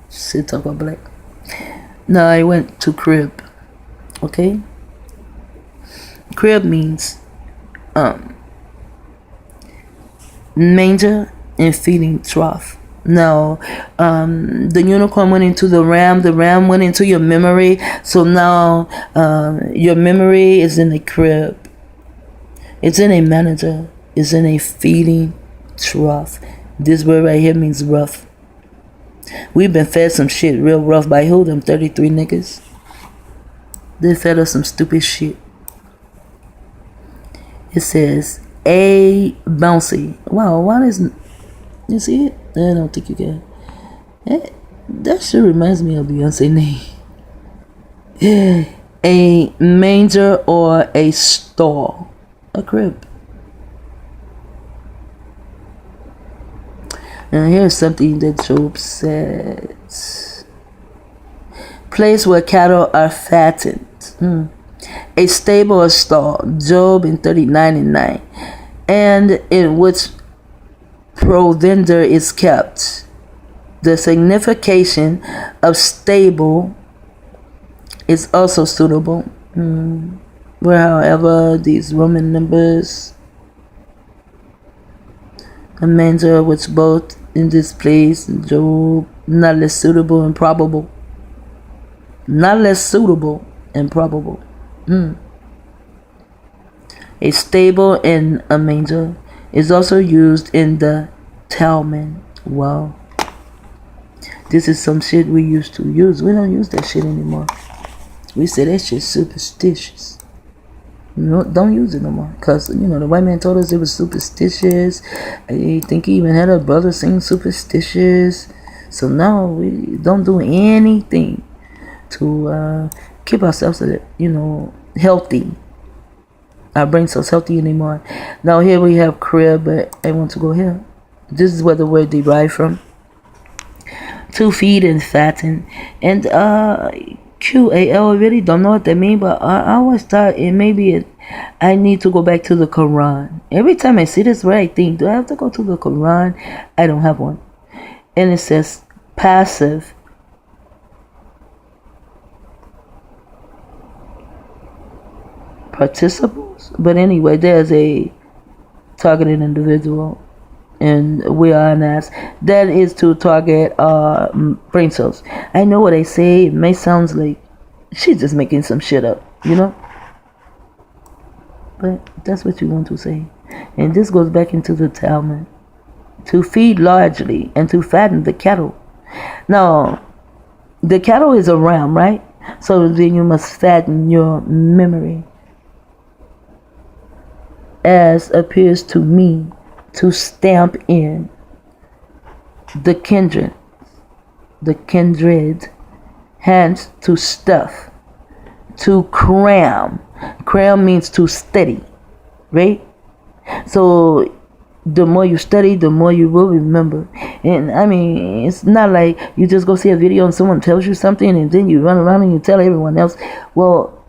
Shit, talk about black. Now I went to crib. Okay, crib means manger and feeding trough. Now, the unicorn went into the ram went into your memory, so now your memory is in a crib, it's in a manager, it's in a feeding trough. This word right here means rough. We've been fed some shit real rough by who? Them 33 niggas. They fed us some stupid shit. It says a bouncy. Wow, why does you see it? I don't think you can. That shit reminds me of Beyonce name. A manger or a stall. A crib. And here's something that Job says. Place where cattle are fattened. A stable or stall. Job in 39:9. And in which provender is kept. The signification of stable is also suitable. Where, however, these Roman numbers, a manger which both in this place, Job, not less suitable and probable. Not less suitable and probable. A stable and a manger is also used in the Talmud. Wow. This is some shit we used to use. We don't use that shit anymore. We say that shit's superstitious. Don't use it no more. Because, the white man told us it was superstitious. I think he even had a brother sing superstitious. So now we don't do anything to keep ourselves, healthy. Our brain cells healthy anymore. Now here we have crib, but I want to go here. This is where the word derived from. To feed and fatten. And QAL, I really don't know what that means, but I always thought I need to go back to the Quran. Every time I see this word, I think, do I have to go to the Quran? I don't have one. And it says passive participles. But anyway, there's a targeted individual, and we are an ass. That is to target brain cells. I know what I say. It may sound like she's just making some shit up, but that's what you want to say. And this goes back into the Talmud. To feed largely and to fatten the cattle. Now, the cattle is a ram, right? So then you must fatten your memory. As appears to me to stamp in the kindred, hence to stuff, to cram. Cram means to study, right? So the more you study, the more you will remember. And I mean, it's not like you just go see a video and someone tells you something and then you run around and you tell everyone else. Well,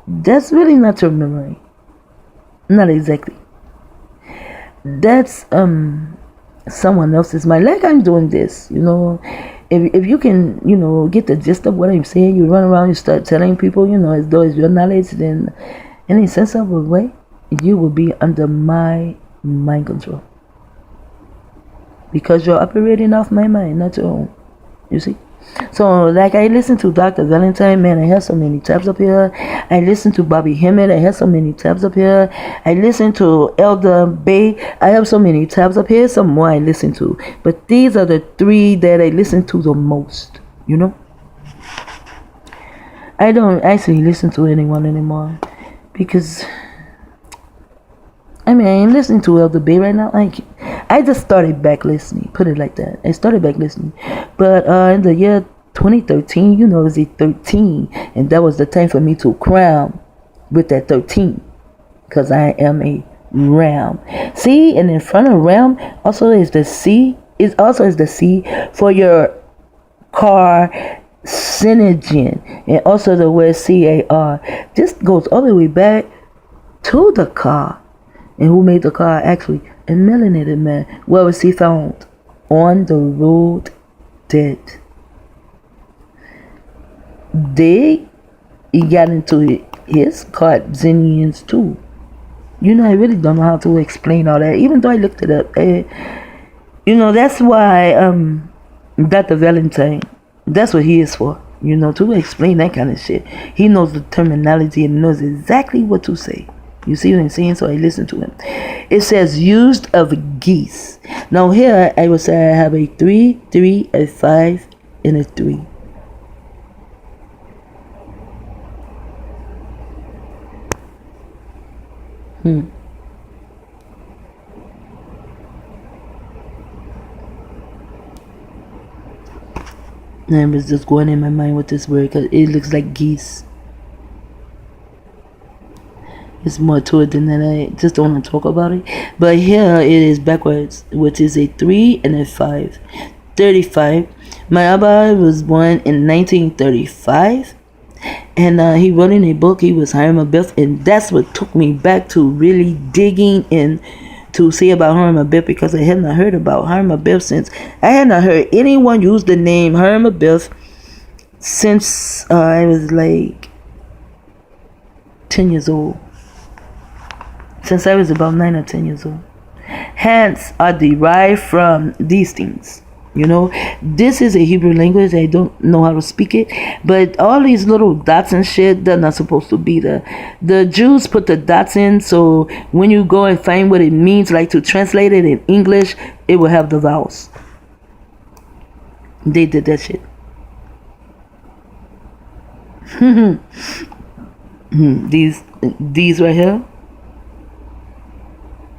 that's really not your memory. Not exactly. That's someone else's mind. Like I'm doing this, If you can, get the gist of what I'm saying, you run around, you start telling people, as though it's your knowledge, then in a sense of a way, you will be under my mind control. Because you're operating off my mind, not your own. You see? So, like, I listen to Dr. Valentine, man, I have so many tabs up here. I listen to Bobby Hemmett, I have so many tabs up here. I listen to Elder Bay, I have so many tabs up here. Some more I listen to. But these are the three that I listen to the most, I don't actually listen to anyone anymore. Because, I ain't listening to Elder Bay right now. I just started back listening. Put it like that. I started back listening. But in the year 2013, it was a 13. And that was the time for me to crown with that 13. Because I am a ram. See, and in front of ram also is the C. It also is the C for your carcinogen. And also the word CAR. This goes all the way back to the car. And who made the car? Actually, a melanated man. Where was he found? On the road, dead. they he got into his Cartzinians too. You know, I really don't know how to explain all that, even though I looked it up. You know, that's why Dr. Valentine, that's what he is for. You know, to explain that kind of shit. He knows the terminology and knows exactly what to say. You see what I'm saying? So I listen to him. It says used of geese. Now here I would say I have a 3, 3, a 5, and a 3. I was just going in my mind with this word because it looks like geese. It's more to it than that. I just don't want to talk about it. But here it is backwards, which is a 3 and a 5. 35. My Abba was born in 1935. And he wrote in a book, he was Hiram Abiff. And that's what took me back to really digging in to see about Hiram Abiff, because I had not heard about Hiram Abiff since I had not heard anyone use the name Hiram Abiff since I was like 10 years old. Since I was about 9 or 10 years old. Hence are derived from these things. You know, this is a Hebrew language. I don't know how to speak it, but all these little dots and shit, they're not supposed to be there. The Jews put the dots in, so when you go and find what it means, like to translate it in English, it will have the vowels. They did that shit. These right here.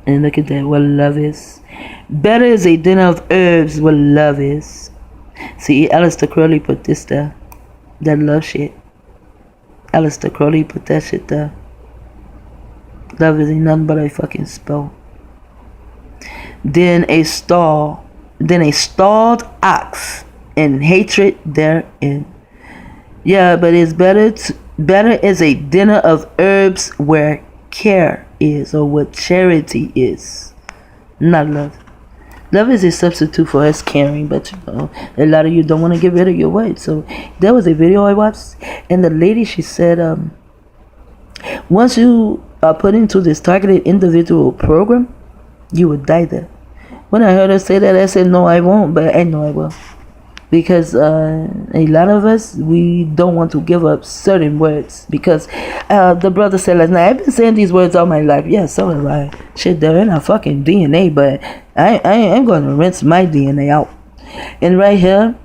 And look at that, what love is. Better is a dinner of herbs, what love is. See, Aleister Crowley put this there. That love shit. Aleister Crowley put that shit there. Love is nothing but a fucking spell. Then a stalled ox, and hatred therein. Yeah, but it's better is a dinner of herbs where care is, or what charity is, not love. Love is a substitute for us caring, but you know, a lot of you don't want to get rid of your wife. So there was a video I watched, and the lady, she said, once you are put into this targeted individual program, you will die there. When I heard her say that, I said, no, I won't, but I know I will. Because a lot of us, we don't want to give up certain words. Because the brother said last night, I've been saying these words all my life. Yeah, so have I. Shit, they're in our fucking DNA, but I ain't going to rinse my DNA out. And right here,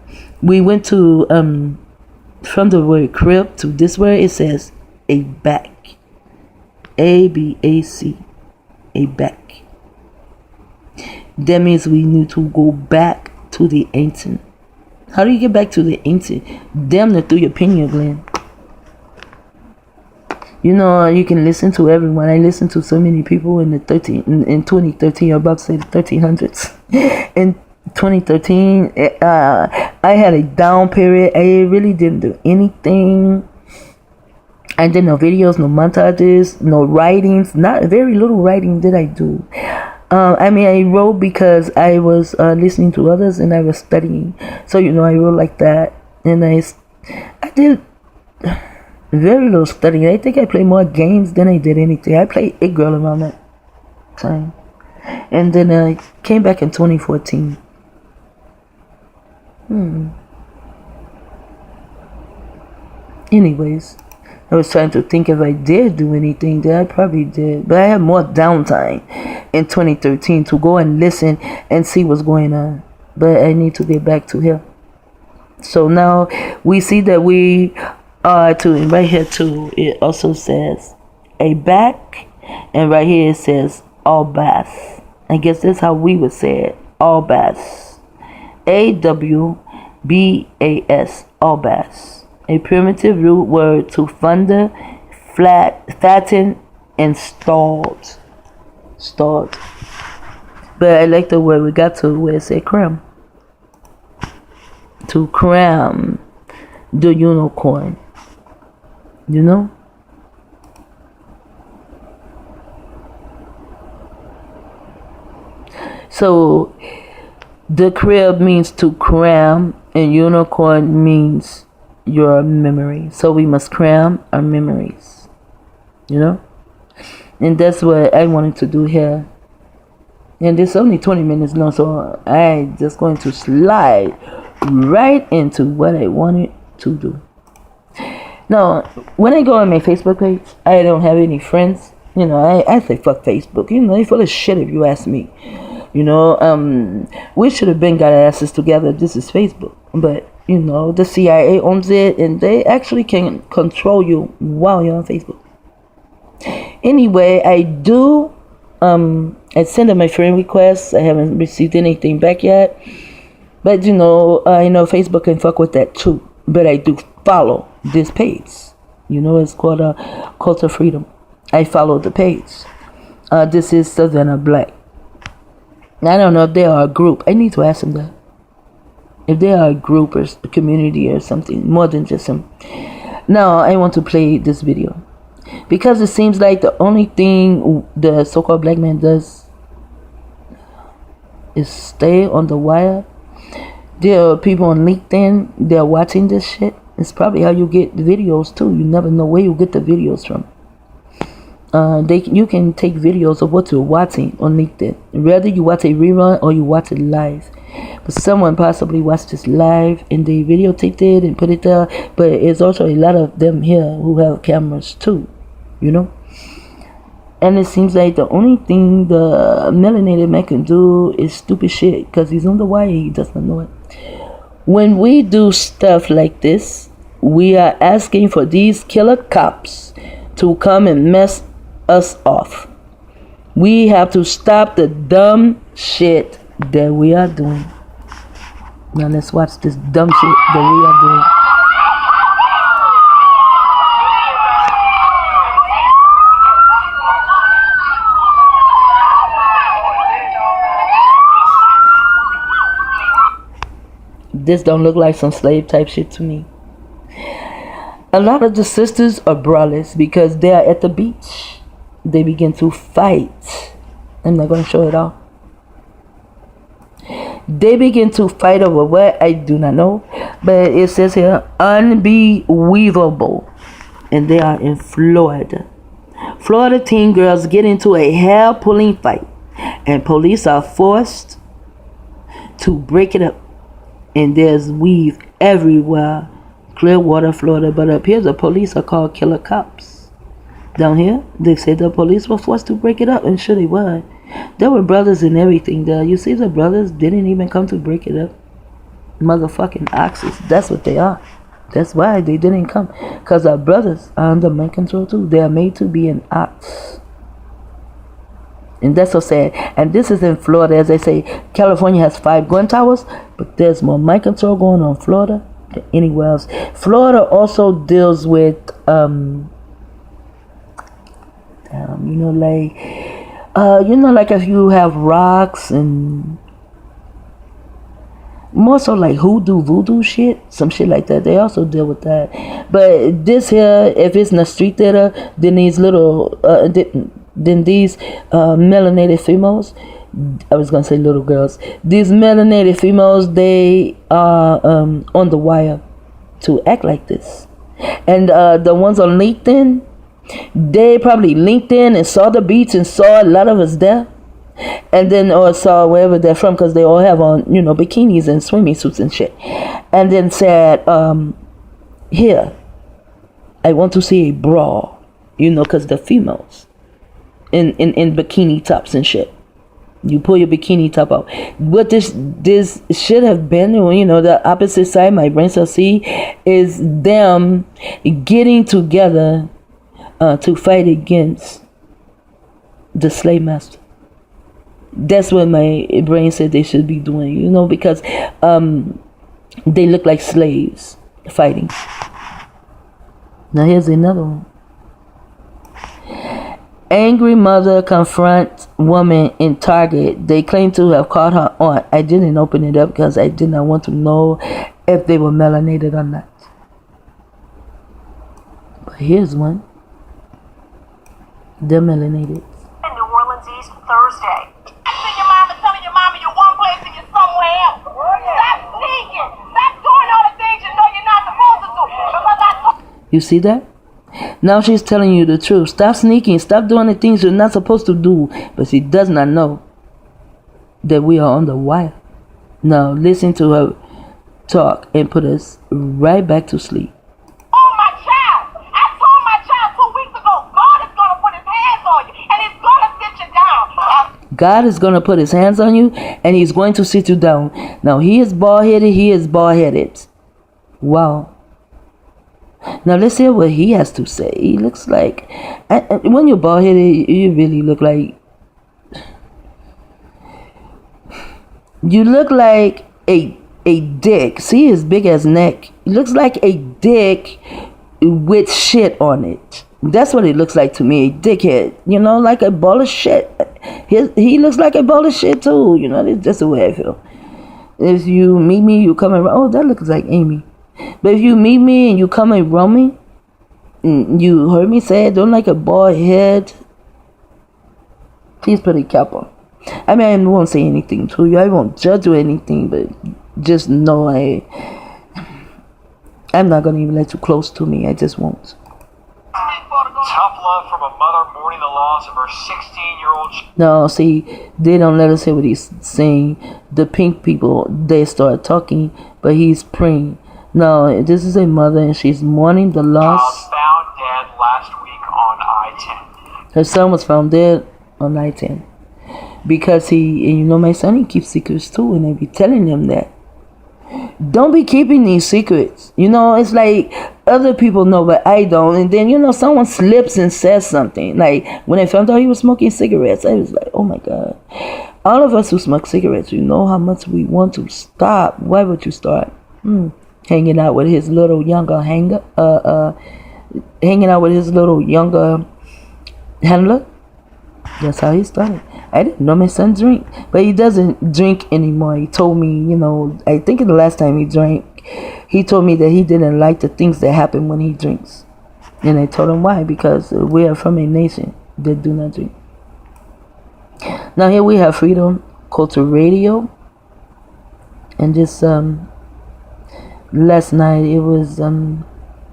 we went to, from the word crib to this word, it says a back. A-B-A-C. A back. That means we need to go back to the ancient. How do you get back to the ancient? Damn near through your pineal gland. You know, you can listen to everyone. I listened to so many people in 2013. You're about to say the 1300s. In 2013, I had a down period. I really didn't do anything. I did no videos, no montages, no writings. Not very little writing did I do. I mean, I wrote because I was listening to others and I was studying. So, you know, I wrote like that. And I did very little studying. I think I played more games than I did anything. I played It Girl around that time. And then I came back in 2014. Anyways, I was trying to think if I did do anything that I probably did. But I had more downtime in 2013 to go and listen and see what's going on. But I need to get back to here. So now we see that we are to, and right here too, it also says a back. And right here it says all bass. I guess that's how we would say it. All bass. A-W-B-A-S. All bass. A primitive root word to thunder, fatten, and stalled. Stalled. But I like the word we got to where it said cram. To cram the unicorn. You know? So the crib means to cram, and unicorn means your memory. So we must cram our memories, you know? And that's what I wanted to do here. And it's only 20 minutes long, so I'm just going to slide right into what I wanted to do. Now, when I go on my Facebook page, I don't have any friends. You know, I say fuck Facebook. You know, they full of shit if you ask me. You know, we should have been got our asses together. This is Facebook. But, you know, the CIA owns it, and they actually can control you while you're on Facebook. Anyway, I do, I sent them my friend requests. I haven't received anything back yet. But, you know, I know Facebook can fuck with that too. But I do follow this page. You know, it's called Cult of Freedom. I follow the page. This is Savannah Black. I don't know if they are a group. I need to ask them that. If they are a group or a community or something, more than just them. Now, I want to play this video. Because it seems like the only thing the so-called black man does is stay on the wire. There are people on LinkedIn, they're watching this shit. It's probably how you get videos too. You never know where you get the videos from. You can take videos of what you're watching on LinkedIn. Whether you watch a rerun or you watch it live. But someone possibly watched this live and they videotaped it and put it there. But it's also a lot of them here who have cameras too. You know? And it seems like the only thing the melanated man can do is stupid shit. Because he's on the wire, he doesn't know it. When we do stuff like this, we are asking for these killer cops to come and mess us off. We have to stop the dumb shit that we are doing. Now let's watch this dumb shit that we are doing. This don't look like some slave type shit to me. A lot of the sisters are braless because they are at the beach. They begin to fight. I'm not going to show it all. They begin to fight over what? I do not know. But it says here, unbelievable. And they are in Florida. Florida teen girls get into a hair-pulling fight. And police are forced to break it up. And there's weave everywhere. Clearwater, Florida. But up here, the police are called killer cops. Down here, they said the police were forced to break it up. And sure they were. There were brothers and everything there. You see, the brothers didn't even come to break it up. Motherfucking oxes. That's what they are. That's why they didn't come. Because our brothers are under mind control too. They are made to be an ox. And that's so sad. And this is in Florida. As I say, California has 5 gun towers. But there's more mind control going on in Florida than anywhere else. Florida also deals with, like if you have rocks and more so like hoodoo, voodoo shit, some shit like that. They also deal with that. But this here, if it's in the street theater, then these little, these melanated females, I was gonna say little girls. These melanated females, they are on the wire to act like this. And the ones on LinkedIn, they probably linked in and saw the beach and saw a lot of us there. And then or saw wherever they're from, because they all have on, bikinis and swimming suits and shit. And then said, here, I want to see a bra, because the females in bikini tops and shit. You pull your bikini top out. What this should have been, the opposite side, my brain cell see, is them getting together to fight against the slave master. That's what my brain said they should be doing, because they look like slaves fighting. Now here's another one. Angry mother confronts woman in Target. They claim to have caught her aunt. I didn't open it up because I did not want to know if they were melanated or not. But here's one. They're melanated. In New Orleans East Thursday. Telling your mama you're one place and you're somewhere else. Stop sneaking. Stop doing all the things you know you're not supposed to do. You see that? Now she's telling you the truth. Stop sneaking. Stop doing the things you're not supposed to do. But she does not know that we are on the wire. Now listen to her talk and put us right back to sleep. Oh, my child. I told my child 2 weeks ago, God is going to put his hands on you and he's going to sit you down. God is going to put his hands on you and he's going to sit you down. Now he is bald-headed. He is bald-headed. Wow. Now let's hear what he has to say. He looks like, when you're bald-headed, you really look like, you look like a dick. See his big ass neck? It looks like a dick with shit on it. That's what it looks like to me, a dickhead. You know, like a ball of shit. He looks like a ball of shit too. You know, that's just the way I feel. If you meet me, you come around. Oh, that looks like Amy. But if you meet me and you come around me, you heard me say I don't like a bald head, please put a cap on. I mean, I won't say anything to you. I won't judge you or anything, but just know I'm not going to even let you close to me. I just won't. Tough love from a mother mourning the loss of her 16-year-old. No, see, they don't let us hear what he's saying. The pink people, they start talking, but he's praying. No, this is a mother and she's mourning the loss. Found dead last week on I-10. Her son was found dead on I-10. Because my son, he keeps secrets too, and I be telling him that. Don't be keeping these secrets. It's like other people know, but I don't. And then, someone slips and says something. Like, when I found out he was smoking cigarettes, I was like, oh my God. All of us who smoke cigarettes, you know how much we want to stop. Why would you start? Hanging out with his little younger handler. That's how he started. I didn't know my son drink, but he doesn't drink anymore. He told me, I think the last time he drank, he told me that he didn't like the things that happen when he drinks. And I told him why, because we are from a nation that do not drink. Now here we have Freedom Culture Radio. And this, last night it was,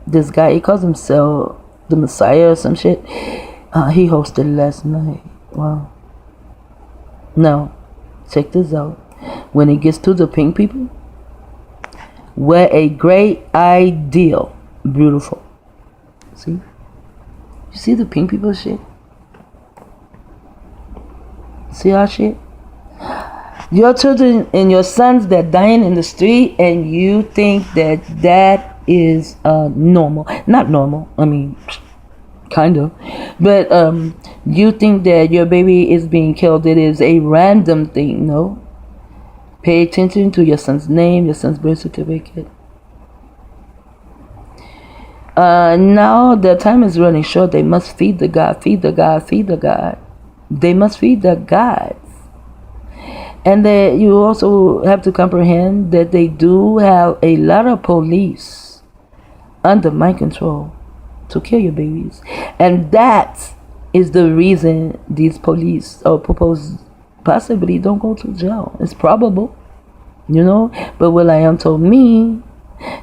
this guy, he calls himself the Messiah or some shit. He hosted last night. Wow. Now, check this out. When it gets to the pink people, what a great ideal. Beautiful. See? You see the pink people shit? See our shit? Your children and your sons that dying in the street, and you think that is normal. Not normal. I mean, kind of. But you think that your baby is being killed. It is a random thing. No. Pay attention to your son's name, your son's birth certificate. Now the time is running short. They must feed the God, feed the God, feed the God. They must feed the gods. And that you also have to comprehend that they do have a lot of police under my control to kill your babies. And that is the reason these police or possibly don't go to jail. It's probable, But Will.i.am told me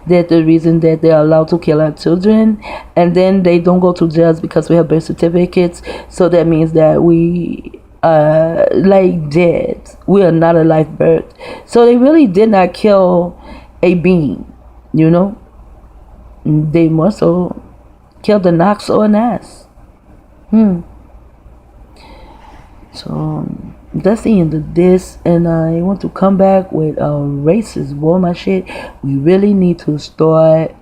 that the reason that they're allowed to kill our children and then they don't go to jail is because we have birth certificates. So that means that we are like dead. We are not a live birth. So they really did not kill a being, They more so killed an ox or an ass. So that's the end of this, and I want to come back with racist Walmart shit. We really need to start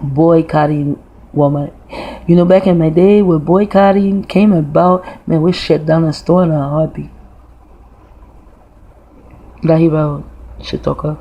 boycotting Walmart. Back in my day when boycotting came about, man, we shut down a store in a heartbeat. Lahira Shitoka.